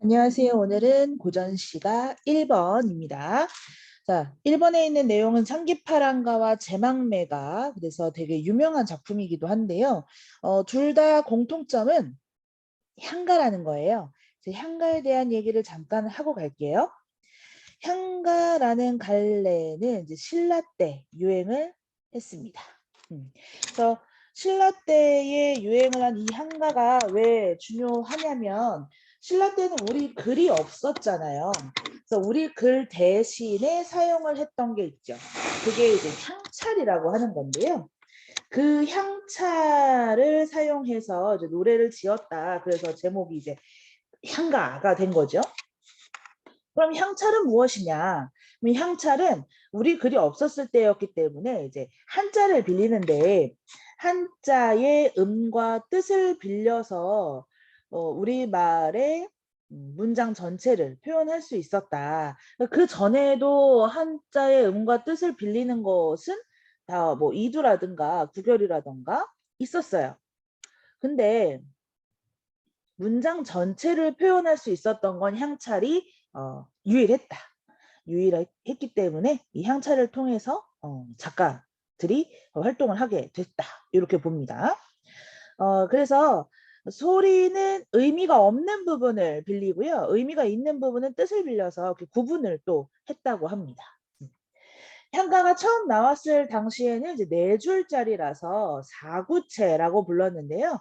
안녕하세요. 오늘은 고전시가 1번입니다. 자, 1번에 있는 내용은 상기파랑가와 제망매가 그래서 되게 유명한 작품이기도 한데요. 둘 다 공통점은 향가라는 거예요. 향가에 대한 얘기를 잠깐 하고 갈게요. 향가라는 갈래는 이제 신라 때 유행을 했습니다. 그래서 신라 때에 유행을 한 이 향가가 왜 중요하냐면 신라 때는 우리 글이 없었잖아요. 그래서 우리 글 대신에 사용을 했던 게 있죠. 그게 이제 향찰이라고 하는 건데요. 그 향찰을 사용해서 이제 노래를 지었다. 그래서 제목이 이제 향가가 된 거죠. 그럼 향찰은 무엇이냐? 향찰은 우리 글이 없었을 때였기 때문에 이제 한자를 빌리는데 한자의 음과 뜻을 빌려서 우리말의 문장 전체를 표현할 수 있었다. 그 전에도 한자의 음과 뜻을 빌리는 것은 다 뭐 이두라든가 구결이라든가 있었어요. 근데 문장 전체를 표현할 수 있었던 건 향찰이 유일했다. 유일했기 때문에 이 향찰을 통해서 작가들이 활동을 하게 됐다. 이렇게 봅니다. 그래서 소리는 의미가 없는 부분을 빌리고요. 의미가 있는 부분은 뜻을 빌려서 이렇게 구분을 또 했다고 합니다. 향가가 처음 나왔을 당시에는 이제 4줄짜리라서 사구체라고 불렀는데요.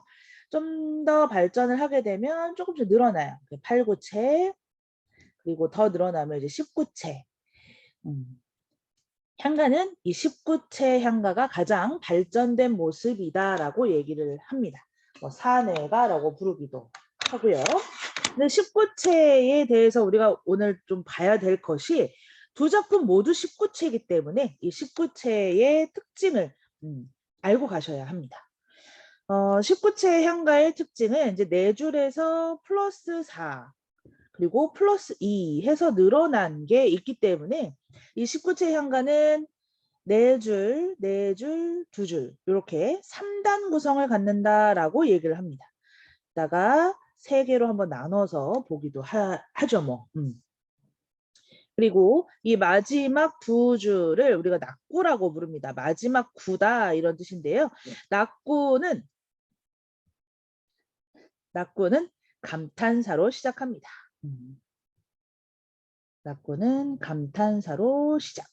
좀 더 발전을 하게 되면 조금씩 늘어나요. 8구체, 그리고 더 늘어나면 이제 19채. 향가는 이 19채 향가가 가장 발전된 모습이다라고 얘기를 합니다. 사내가라고 부르기도 하고요. 근데 19채에 대해서 우리가 오늘 좀 봐야 될 것이 두 작품 모두 19채이기 때문에 이 19채의 특징을 알고 가셔야 합니다. 19채 향가의 특징은 이제 4줄에서 플러스 4 그리고 플러스 2 해서 늘어난 게 있기 때문에 이 19채 향가는 4줄, 4줄, 2줄 이렇게 3단 구성을 갖는다라고 얘기를 합니다. 이따가 3개로 한번 나눠서 보기도 하죠 뭐. 그리고 이 마지막 2줄을 우리가 낙구라고 부릅니다. 마지막 구다 이런 뜻인데요. 낙구는 감탄사로 시작합니다. 낙구는 감탄사로 시작.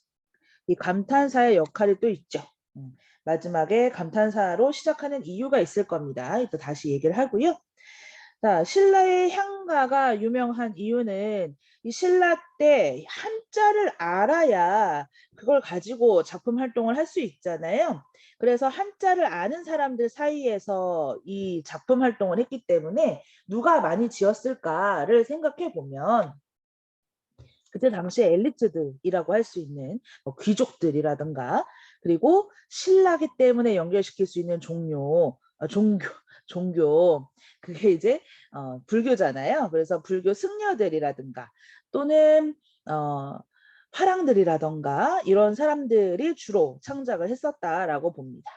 이 감탄사의 역할이 또 있죠. 마지막에 감탄사로 시작하는 이유가 있을 겁니다. 또 다시 얘기를 하고요. 자, 신라의 향가가 유명한 이유는 이 신라 때 한자를 알아야 그걸 가지고 작품 활동을 할 수 있잖아요. 그래서 한자를 아는 사람들 사이에서 이 작품 활동을 했기 때문에 누가 많이 지었을까를 생각해 보면 그때 당시에 엘리트들이라고 할 수 있는 귀족들이라든가 그리고 신라기 때문에 연결시킬 수 있는 종교 그게 이제 불교잖아요. 그래서 불교 승려들이라든가 또는 화랑들이라든가 이런 사람들이 주로 창작을 했었다라고 봅니다.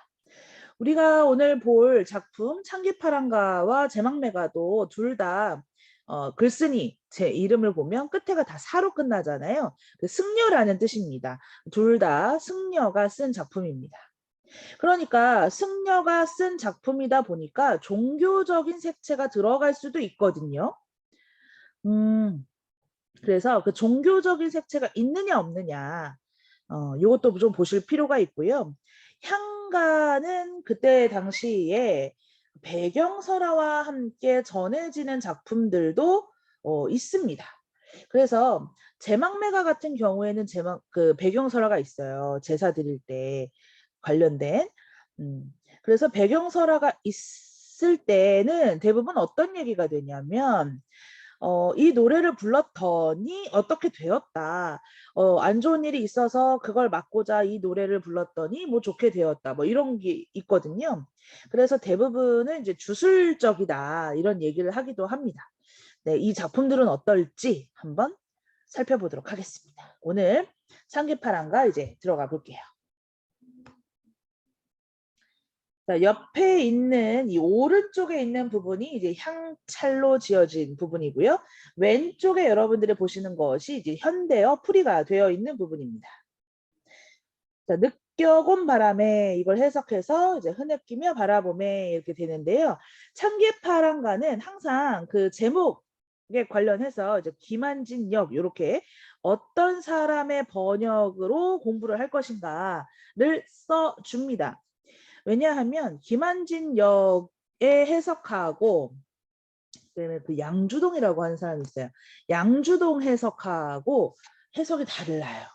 우리가 오늘 볼 작품 창기파랑가와 제망매가도 둘 다 글쓴이 제 이름을 보면 끝에가 다 사로 끝나잖아요. 그 승려라는 뜻입니다. 둘 다 승려가 쓴 작품입니다. 그러니까 승려가 쓴 작품이다 보니까 종교적인 색채가 들어갈 수도 있거든요. 그래서 그 종교적인 색채가 있느냐 없느냐 이것도 좀 보실 필요가 있고요. 향가는 그때 당시에 배경설화와 함께 전해지는 작품들도 있습니다. 그래서 제망매가 같은 경우에는 그 배경설화가 있어요. 제사 드릴 때 관련된. 그래서 배경설화가 있을 때는 대부분 어떤 얘기가 되냐면 이 노래를 불렀더니 어떻게 되었다. 안 좋은 일이 있어서 그걸 막고자 이 노래를 불렀더니 뭐 좋게 되었다. 뭐 이런 게 있거든요. 그래서 대부분은 이제 주술적이다. 이런 얘기를 하기도 합니다. 네, 이 작품들은 어떨지 한번 살펴보도록 하겠습니다. 오늘 상기파랑가 이제 들어가 볼게요. 자, 옆에 있는 이 오른쪽에 있는 부분이 이제 향찰로 지어진 부분이고요. 왼쪽에 여러분들이 보시는 것이 이제 현대어 풀이가 되어 있는 부분입니다. 자, 느껴본 바람에 이걸 해석해서 이제 흐느끼며 바라봄에 이렇게 되는데요. 참기파랑가는 항상 그 제목에 관련해서 이제 김한진 역 이렇게 어떤 사람의 번역으로 공부를 할 것인가를 써줍니다. 왜냐하면 김한진 역에 해석하고 그다음에 그 양주동이라고 하는 사람이 있어요. 양주동 해석하고 해석이 달라요.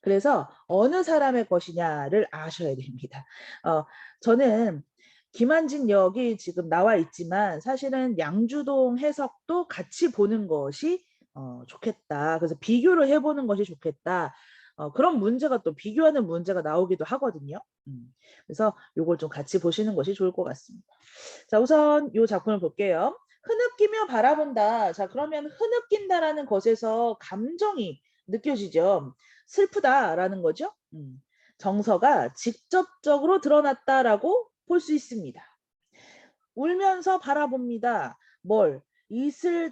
그래서 어느 사람의 것이냐를 아셔야 됩니다. 저는 김한진 역이 지금 나와 있지만 사실은 양주동 해석도 같이 보는 것이 좋겠다. 그래서 비교를 해보는 것이 좋겠다. 그런 문제가 또 비교하는 문제가 나오기도 하거든요. 그래서 이걸 좀 같이 보시는 것이 좋을 것 같습니다. 자, 우선 이 작품을 볼게요. 흐느끼며 바라본다. 자, 그러면 흐느낀다라는 것에서 감정이 느껴지죠. 슬프다라는 거죠. 정서가 직접적으로 드러났다라고 볼 수 있습니다. 울면서 바라봅니다. 뭘? 이슬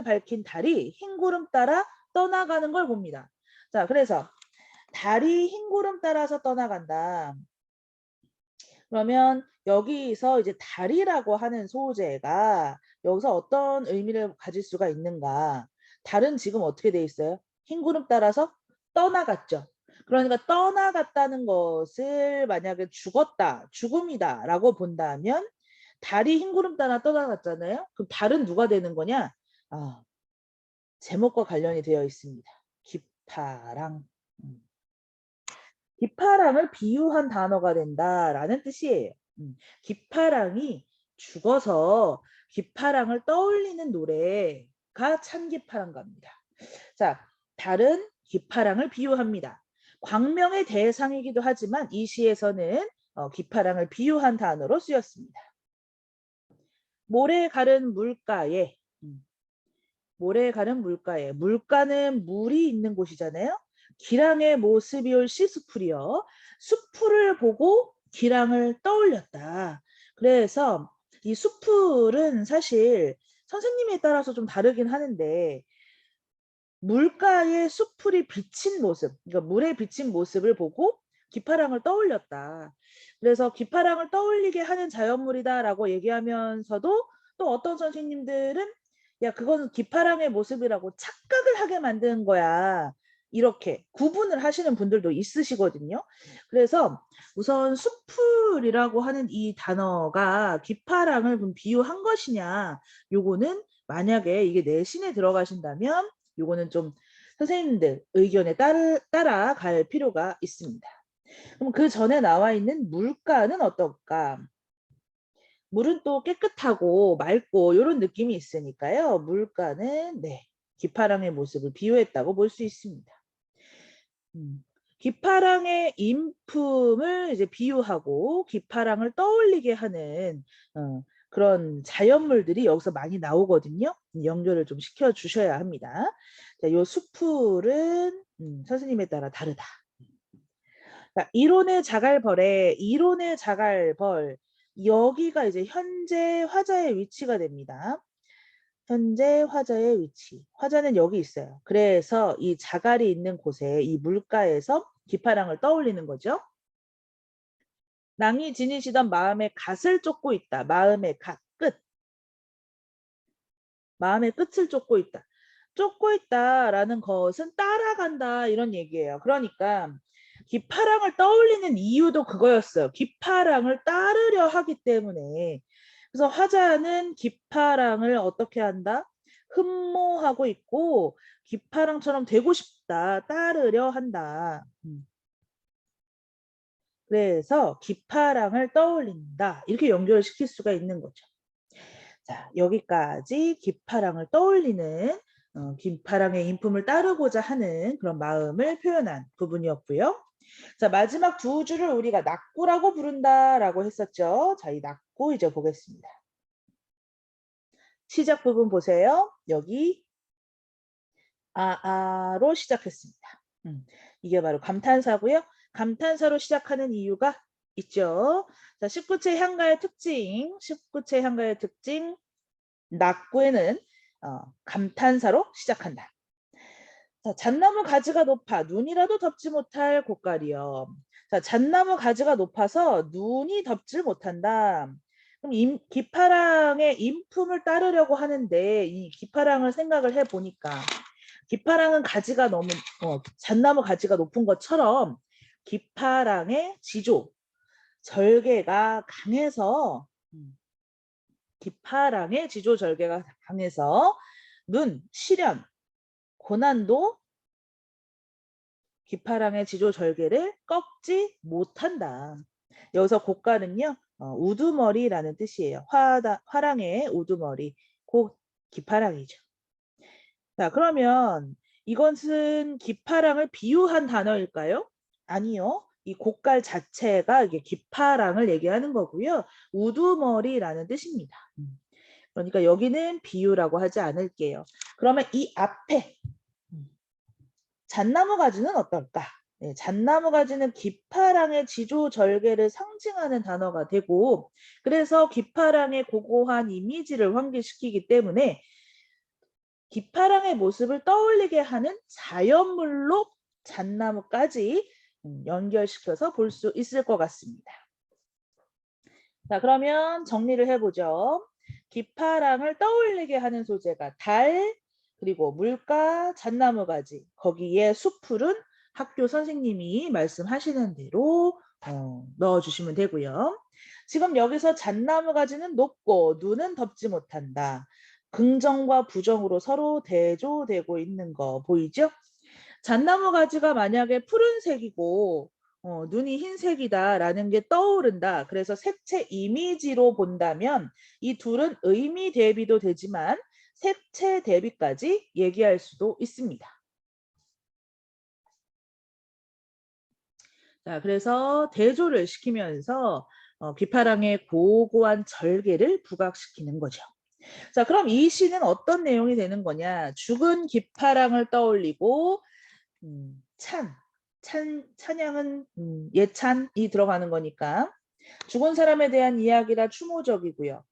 밝힌 달이 흰 구름 따라 떠나가는 걸 봅니다. 자, 그래서 달이 흰 구름 따라서 떠나간다. 그러면 여기서 이제 달이라고 하는 소재가 여기서 어떤 의미를 가질 수가 있는가? 달은 지금 어떻게 돼 있어요? 흰 구름 따라서 떠나갔죠. 그러니까 떠나갔다는 것을 만약에 죽었다, 죽음이다라고 본다면 달이 흰 구름 따라 떠나갔잖아요. 그럼 달은 누가 되는 거냐? 제목과 관련이 되어 있습니다. 기파랑. 기파랑을 비유한 단어가 된다라는 뜻이에요. 기파랑이 죽어서 기파랑을 떠올리는 노래가 찬기파랑가입니다. 자, 달은 기파랑을 비유합니다. 광명의 대상이기도 하지만 이 시에서는 기파랑을 비유한 단어로 쓰였습니다. 모래 가른 물가에 모래 가른 물가에 물가는 물이 있는 곳이잖아요. 기랑의 모습이 올 시수풀이여 수풀을 보고 기랑을 떠올렸다. 그래서 이 수풀은 사실 선생님에 따라서 좀 다르긴 하는데 물가에 수풀이 비친 모습, 그러니까 물에 비친 모습을 보고 기파랑을 떠올렸다. 그래서 기파랑을 떠올리게 하는 자연물이다라고 얘기하면서도 또 어떤 선생님들은 야, 그거는 기파랑의 모습이라고 착각을 하게 만드는 거야. 이렇게 구분을 하시는 분들도 있으시거든요. 그래서 우선 수풀이라고 하는 이 단어가 기파랑을 비유한 것이냐, 요거는 만약에 이게 내신에 들어가신다면 요거는 좀 선생님들 의견에 따라갈 필요가 있습니다. 그럼 그 전에 나와 있는 물가는 어떨까? 물은 또 깨끗하고 맑고 이런 느낌이 있으니까요. 물가는 기파랑의 모습을 비유했다고 볼 수 있습니다. 기파랑의 인품을 이제 비유하고 기파랑을 떠올리게 하는 그런 자연물들이 여기서 많이 나오거든요. 연결을 좀 시켜 주셔야 합니다. 자, 요 수풀은 선생님에 따라 다르다. 자, 이론의 자갈벌에 이론의 자갈벌 여기가 이제 현재 화자의 위치가 됩니다. 현재 화자의 위치. 화자는 여기 있어요. 그래서 이 자갈이 있는 곳에 이 물가에서 기파랑을 떠올리는 거죠. 낭이 지니시던 마음의 갓을 쫓고 있다. 마음의 갓, 끝. 마음의 끝을 쫓고 있다. 쫓고 있다라는 것은 따라간다 이런 얘기예요. 그러니까 기파랑을 떠올리는 이유도 그거였어요. 기파랑을 따르려 하기 때문에. 그래서 화자는 기파랑을 어떻게 한다? 흠모하고 있고 기파랑처럼 되고 싶다. 따르려 한다. 그래서 기파랑을 떠올린다. 이렇게 연결시킬 수가 있는 거죠. 자, 여기까지 기파랑을 떠올리는 기파랑의 인품을 따르고자 하는 그런 마음을 표현한 부분이었고요. 자, 마지막 두 줄을 우리가 낙구라고 부른다라고 했었죠. 자, 이 낙구 이제 보겠습니다. 시작 부분 보세요. 여기 아로 시작했습니다. 이게 바로 감탄사고요. 감탄사로 시작하는 이유가 있죠. 자, 19체 향가의 특징, 19체 향가의 특징, 낙구에는 감탄사로 시작한다. 자, 잣나무 가지가 높아 눈이라도 덮지 못할 고깔이여. 자, 잣나무 가지가 높아서 눈이 덮질 못한다. 그럼 기파랑의 인품을 따르려고 하는데 이 기파랑을 생각을 해보니까 기파랑은 가지가 너무 잣나무 가지가 높은 것처럼 기파랑의 지조, 절개가 강해서 기파랑의 지조 절개가 강해서 눈, 시련, 고난도 기파랑의 지조 절개를 꺾지 못한다. 여기서 고가는요, 우두머리라는 뜻이에요. 화랑의 우두머리, 곧 기파랑이죠. 자, 그러면 이것은 기파랑을 비유한 단어일까요? 아니요. 이 곡갈 자체가 이게 기파랑을 얘기하는 거고요. 우두머리라는 뜻입니다. 그러니까 여기는 비유라고 하지 않을게요. 그러면 이 앞에 잣나무 가지는 어떨까? 네, 잣나무 가지는 기파랑의 지조절개를 상징하는 단어가 되고 그래서 기파랑의 고고한 이미지를 환기시키기 때문에 기파랑의 모습을 떠올리게 하는 자연물로 잣나무까지 연결시켜서 볼 수 있을 것 같습니다. 자, 그러면 정리를 해보죠. 기파랑을 떠올리게 하는 소재가 달, 그리고 물가, 잣나무 가지, 거기에 숲풀은 학교 선생님이 말씀하시는 대로 넣어주시면 되고요. 지금 여기서 잣나무 가지는 높고 눈은 덮지 못한다. 긍정과 부정으로 서로 대조되고 있는 거 보이죠? 잣나무 가지가 만약에 푸른색이고 눈이 흰색이다라는 게 떠오른다. 그래서 색채 이미지로 본다면 이 둘은 의미 대비도 되지만 색채 대비까지 얘기할 수도 있습니다. 자, 그래서 대조를 시키면서 기파랑의 고고한 절개를 부각시키는 거죠. 자, 그럼 이 시는 어떤 내용이 되는 거냐? 죽은 기파랑을 떠올리고 찬양은 예찬이 들어가는 거니까 죽은 사람에 대한 이야기라 추모적이고요.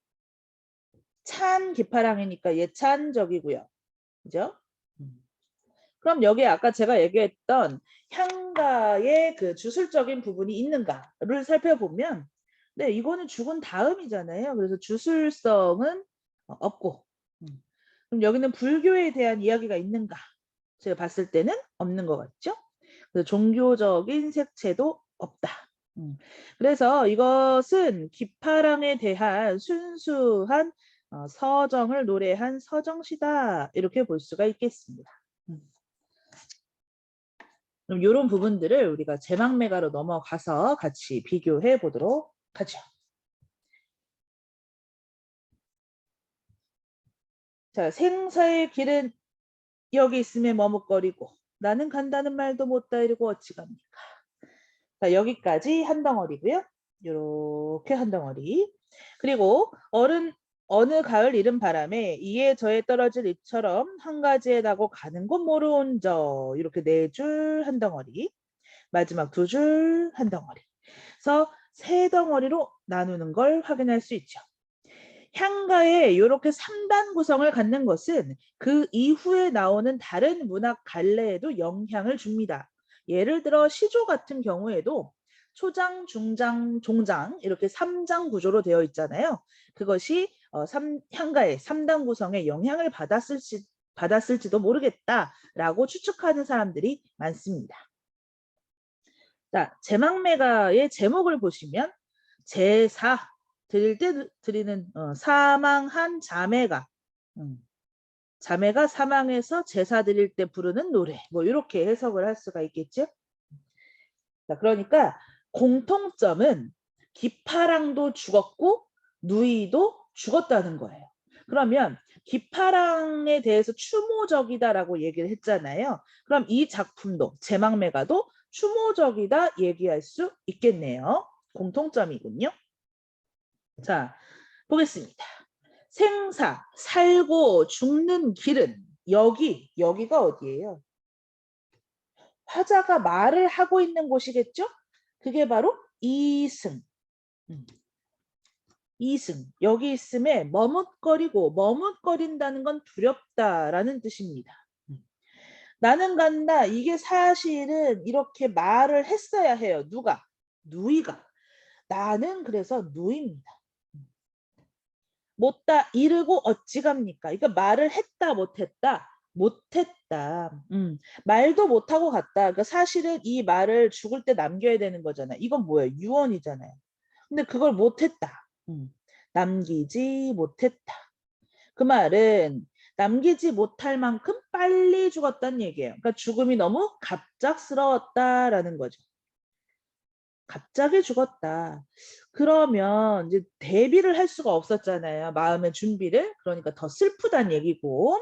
찬 기파랑이니까 예찬적이고요. 그죠? 그럼 여기에 아까 제가 얘기했던 향가의 그 주술적인 부분이 있는가를 살펴보면 네, 이거는 죽은 다음이잖아요. 그래서 주술성은 없고 그럼 여기는 불교에 대한 이야기가 있는가? 제가 봤을 때는 없는 것 같죠? 그래서 종교적인 색채도 없다. 그래서 이것은 기파랑에 대한 순수한 서정을 노래한 서정시다. 이렇게 볼 수가 있겠습니다. 그럼 이런 부분들을 우리가 제망매가로 넘어가서 같이 비교해 보도록 하죠. 자, 생사의 길은 여기 있음에 머뭇거리고 나는 간다는 말도 못 따르고 어찌 갑니까? 자, 여기까지 한 덩어리고요. 이렇게 한 덩어리. 그리고 어느 가을 이른 바람에 이에 저에 떨어질 잎처럼 한 가지에 나고 가는 곳 모르온 저 이렇게 네 줄 한 덩어리. 마지막 두 줄 한 덩어리. 그래서 세 덩어리로 나누는 걸 확인할 수 있죠. 향가에 이렇게 3단 구성을 갖는 것은 그 이후에 나오는 다른 문학 갈래에도 영향을 줍니다. 예를 들어 시조 같은 경우에도 초장, 중장, 종장 이렇게 3장 구조로 되어 있잖아요. 그것이 향가의 3단 구성에 영향을 받았을지도 모르겠다라고 추측하는 사람들이 많습니다. 자, 제망매가의 제목을 보시면 제사 드릴 때 드리는 사망한 자매가 자매가 사망해서 제사 드릴 때 부르는 노래 뭐 이렇게 해석을 할 수가 있겠죠. 자, 그러니까 공통점은 기파랑도 죽었고 누이도 죽었다는 거예요. 그러면 기파랑에 대해서 추모적이다라고 얘기를 했잖아요. 그럼 이 작품도 제망매가도 추모적이다 얘기할 수 있겠네요. 공통점이군요. 자, 보겠습니다. 생사, 살고 죽는 길은 여기가 어디예요? 화자가 말을 하고 있는 곳이겠죠? 그게 바로 이승. 이승. 여기 있음에 머뭇거리고 머뭇거린다는 건 두렵다라는 뜻입니다. 나는 간다. 이게 사실은 이렇게 말을 했어야 해요. 누가? 누이가. 나는 그래서 누입니다. 못다 이르고 어찌갑니까? 그러니까 말을 했다 못했다. 못했다. 말도 못하고 갔다. 그러니까 사실은 이 말을 죽을 때 남겨야 되는 거잖아요. 이건 뭐예요? 유언이잖아요. 근데 그걸 못했다. 남기지 못했다. 그 말은 남기지 못할 만큼 빨리 죽었다는 얘기예요. 그러니까 죽음이 너무 갑작스러웠다라는 거죠. 갑자기 죽었다. 그러면 이제 대비를 할 수가 없었잖아요. 마음의 준비를. 그러니까 더 슬프다는 얘기고.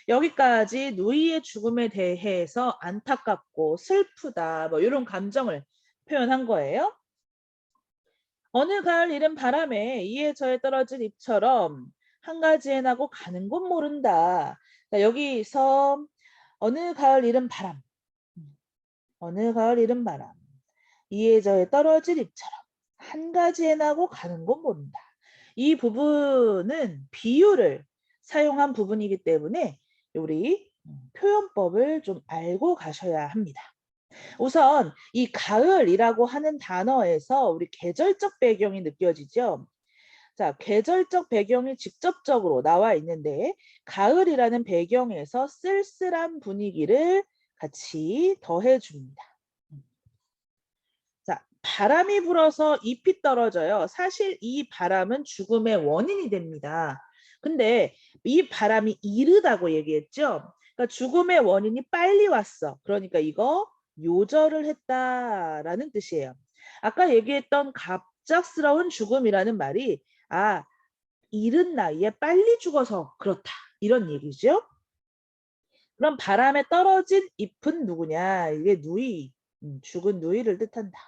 여기까지 누이의 죽음에 대해서 안타깝고 슬프다. 뭐 이런 감정을 표현한 거예요. 어느 가을 이른 바람에 이에 저에 떨어진 잎처럼 한 가지에 나고 가는 곳 모른다. 자, 여기서 어느 가을 이른 바람. 어느 가을 이른 바람. 이에 저에 떨어질 잎처럼 한 가지에 나고 가는 곳 모른다. 이 부분은 비유를 사용한 부분이기 때문에 우리 표현법을 좀 알고 가셔야 합니다. 우선 이 가을이라고 하는 단어에서 우리 계절적 배경이 느껴지죠. 자, 계절적 배경이 직접적으로 나와 있는데 가을이라는 배경에서 쓸쓸한 분위기를 같이 더해줍니다. 자, 바람이 불어서 잎이 떨어져요. 사실 이 바람은 죽음의 원인이 됩니다. 근데 이 바람이 이르다고 얘기했죠. 그러니까 죽음의 원인이 빨리 왔어. 그러니까 이거 요절을 했다라는 뜻이에요. 아까 얘기했던 갑작스러운 죽음이라는 말이 이른 나이에 빨리 죽어서 그렇다. 이런 얘기죠. 그럼 바람에 떨어진 잎은 누구냐? 이게 누이, 죽은 누이를 뜻한다.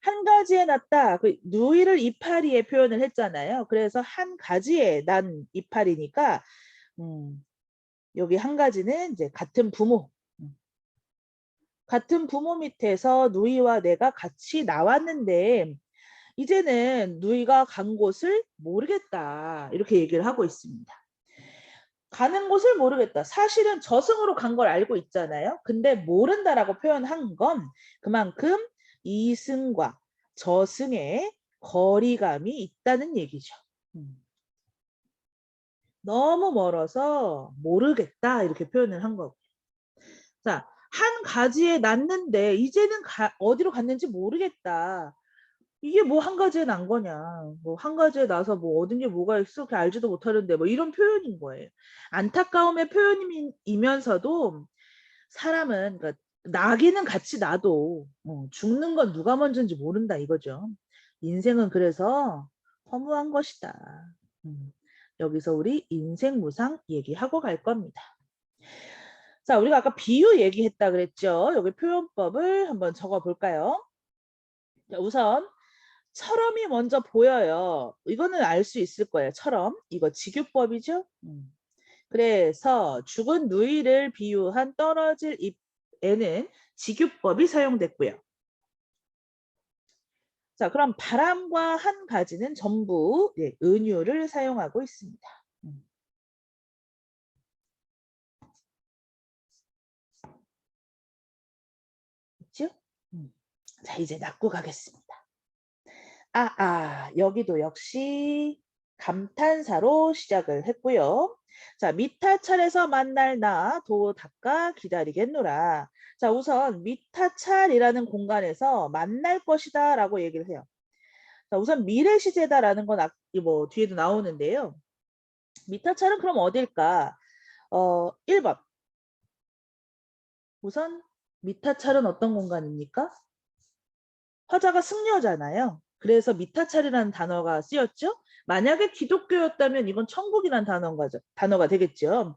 한 가지에 났다. 그 누이를 이파리에 표현을 했잖아요. 그래서 한 가지에 난 이파리니까 여기 한 가지는 이제 같은 부모. 같은 부모 밑에서 누이와 내가 같이 나왔는데 이제는 누이가 간 곳을 모르겠다. 이렇게 얘기를 하고 있습니다. 가는 곳을 모르겠다. 사실은 저승으로 간 걸 알고 있잖아요. 근데 모른다라고 표현한 건 그만큼 이승과 저승의 거리감이 있다는 얘기죠. 너무 멀어서 모르겠다 이렇게 표현을 한 거고. 자, 한 가지에 났는데 이제는 어디로 갔는지 모르겠다. 이게 뭐 한 가지에 난 거냐. 뭐 한 가지에 나서 뭐 얻은 게 뭐가 있어? 그렇게 알지도 못하는데 뭐 이런 표현인 거예요. 안타까움의 표현이면서도 사람은 그러니까 나기는 같이 나도 죽는 건 누가 먼저인지 모른다 이거죠. 인생은 그래서 허무한 것이다. 여기서 우리 인생무상 얘기하고 갈 겁니다. 자, 우리가 아까 비유 얘기했다 그랬죠. 여기 표현법을 한번 적어 볼까요? 자, 우선 처럼이 먼저 보여요. 이거는 알 수 있을 거예요. 처럼. 이거 직유법이죠. 그래서 죽은 누이를 비유한 떨어질 잎에는 직유법이 사용됐고요. 자, 그럼 바람과 한 가지는 전부 은유를 사용하고 있습니다. 그렇죠? 자, 이제 낚고 가겠습니다. 여기도 역시 감탄사로 시작을 했고요. 자, 미타찰에서 만날 나 도 닦아 기다리겠노라. 자, 우선 미타찰이라는 공간에서 만날 것이다 라고 얘기를 해요. 자, 우선 미래 시제다라는 건 뭐 뒤에도 나오는데요. 미타찰은 그럼 어딜까? 1번. 우선 미타찰은 어떤 공간입니까? 화자가 승려잖아요. 그래서 미타찰이라는 단어가 쓰였죠. 만약에 기독교였다면 이건 천국이라는 단어가 되겠죠.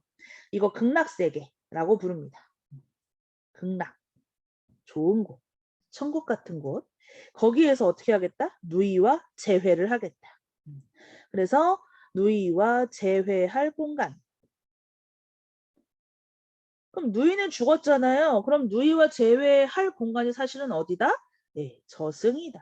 이거 극락세계라고 부릅니다. 극락, 좋은 곳, 천국 같은 곳. 거기에서 어떻게 하겠다? 누이와 재회를 하겠다. 그래서 누이와 재회할 공간. 그럼 누이는 죽었잖아요. 그럼 누이와 제외할 공간이 사실은 어디다? 네, 저승이다.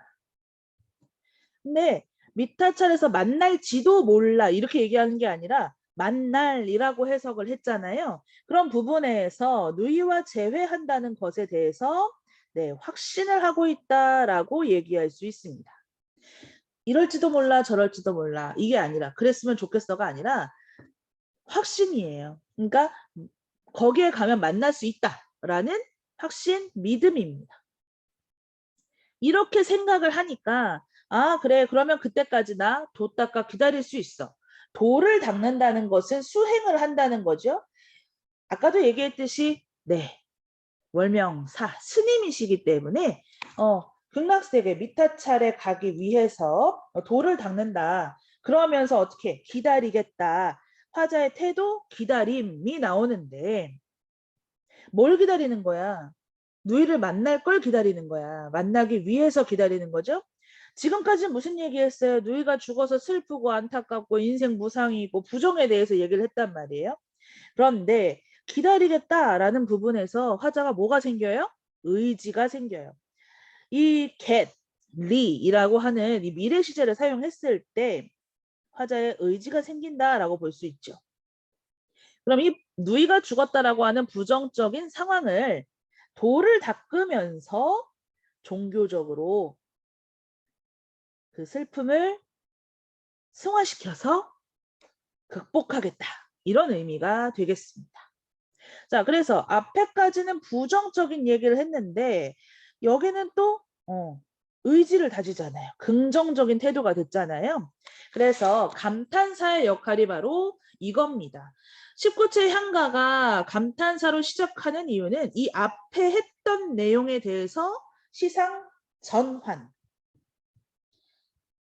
근데 미타찰에서 만날지도 몰라 이렇게 얘기하는 게 아니라 만날이라고 해석을 했잖아요. 그런 부분에서 누이와 제외한다는 것에 대해서 네, 확신을 하고 있다라고 얘기할 수 있습니다. 이럴지도 몰라 저럴지도 몰라 이게 아니라 그랬으면 좋겠어가 아니라 확신이에요. 그러니까 거기에 가면 만날 수 있다라는 확신, 믿음입니다. 이렇게 생각을 하니까 아 그래 그러면 그때까지 나 도 닦아 기다릴 수 있어. 도를 닦는다는 것은 수행을 한다는 거죠. 아까도 얘기했듯이 네 월명사 스님이시기 때문에 극락세계 미타찰에 가기 위해서 도를 닦는다. 그러면서 어떻게 기다리겠다. 화자의 태도 기다림이 나오는데 뭘 기다리는 거야? 누이를 만날 걸 기다리는 거야. 만나기 위해서 기다리는 거죠. 지금까지 무슨 얘기했어요? 누이가 죽어서 슬프고 안타깝고 인생 무상이고 부정에 대해서 얘기를 했단 말이에요. 그런데 기다리겠다라는 부분에서 화자가 뭐가 생겨요? 의지가 생겨요. 이 get, 리이라고 하는 이 미래 시제를 사용했을 때 화자의 의지가 생긴다라고 볼 수 있죠. 그럼 이 누이가 죽었다라고 하는 부정적인 상황을 도를 닦으면서 종교적으로 그 슬픔을 승화시켜서 극복하겠다. 이런 의미가 되겠습니다. 자, 그래서 앞에까지는 부정적인 얘기를 했는데 여기는 또 의지를 다지잖아요. 긍정적인 태도가 됐잖아요. 그래서 감탄사의 역할이 바로 이겁니다. 19체 향가가 감탄사로 시작하는 이유는 이 앞에 했던 내용에 대해서 시상 전환,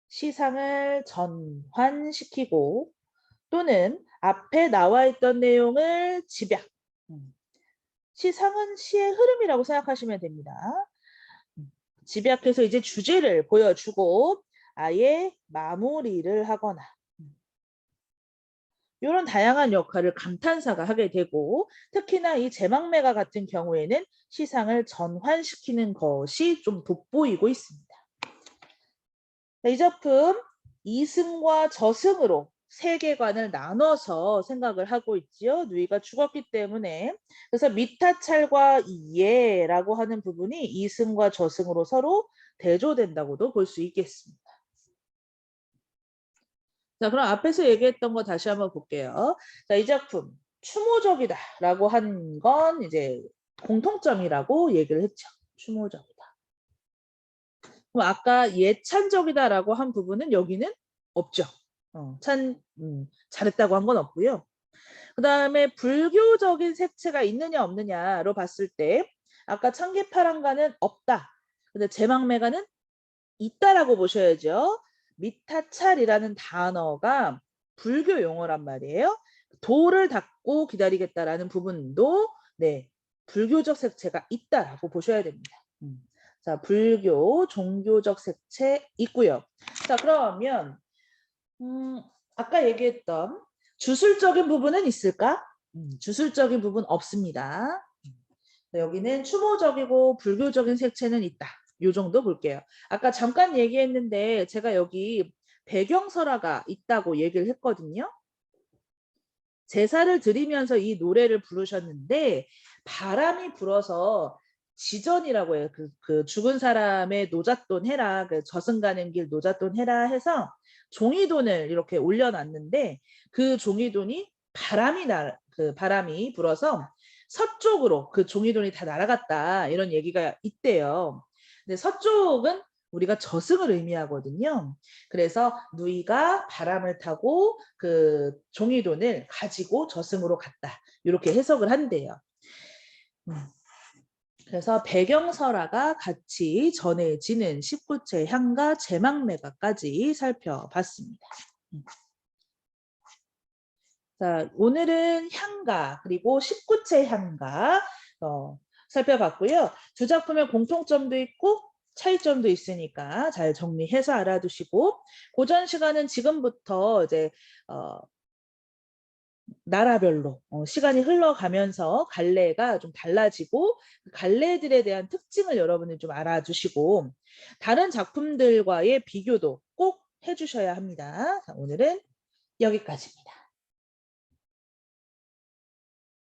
시상을 전환시키고 또는 앞에 나와 있던 내용을 집약, 시상은 시의 흐름이라고 생각하시면 됩니다. 집약해서 이제 주제를 보여주고 아예 마무리를 하거나 이런 다양한 역할을 감탄사가 하게 되고 특히나 이 제망매가 같은 경우에는 시상을 전환시키는 것이 좀 돋보이고 있습니다. 이 작품 이승과 저승으로 세계관을 나눠서 생각을 하고 있지요. 누이가 죽었기 때문에. 그래서 미타찰과 이해라고 하는 부분이 이승과 저승으로 서로 대조된다고도 볼 수 있겠습니다. 자, 그럼 앞에서 얘기했던 거 다시 한번 볼게요. 자, 이 작품 추모적이다라고 한 건 이제 공통점이라고 얘기를 했죠. 추모적이다. 그럼 아까 예찬적이다라고 한 부분은 여기는 없죠. 잘했다고 한 건 없고요. 그 다음에 불교적인 색채가 있느냐 없느냐로 봤을 때 아까 청계파랑가는 없다. 근데 제망매가는 있다라고 보셔야죠. 미타찰이라는 단어가 불교 용어란 말이에요. 도를 닦고 기다리겠다라는 부분도 네 불교적 색채가 있다라고 보셔야 됩니다. 자, 불교 종교적 색채 있고요. 자, 그러면 아까 얘기했던 주술적인 부분은 있을까? 주술적인 부분 없습니다. 여기는 추모적이고 불교적인 색채는 있다. 요 정도 볼게요. 아까 잠깐 얘기했는데 제가 여기 배경설화가 있다고 얘기를 했거든요. 제사를 드리면서 이 노래를 부르셨는데 바람이 불어서 지전이라고 해요. 그 죽은 사람의 노잣돈 해라. 그 저승 가는 길 노잣돈 해라 해서 종이돈을 이렇게 올려놨는데 그 종이돈이 그 바람이 불어서 서쪽으로 그 종이돈이 다 날아갔다. 이런 얘기가 있대요. 근데 서쪽은 우리가 저승을 의미하거든요. 그래서 누이가 바람을 타고 그 종이돈을 가지고 저승으로 갔다. 이렇게 해석을 한대요. 그래서 배경설화가 같이 전해지는 19체 향가 제망매가까지 살펴봤습니다. 자, 오늘은 향가 그리고 19체 향가 살펴봤고요. 두 작품의 공통점도 있고 차이점도 있으니까 잘 정리해서 알아두시고 고전 시간은 지금부터 이제 나라별로 시간이 흘러가면서 갈래가 좀 달라지고 그 갈래들에 대한 특징을 여러분이 좀 알아주시고 다른 작품들과의 비교도 꼭 해주셔야 합니다. 자, 오늘은 여기까지입니다.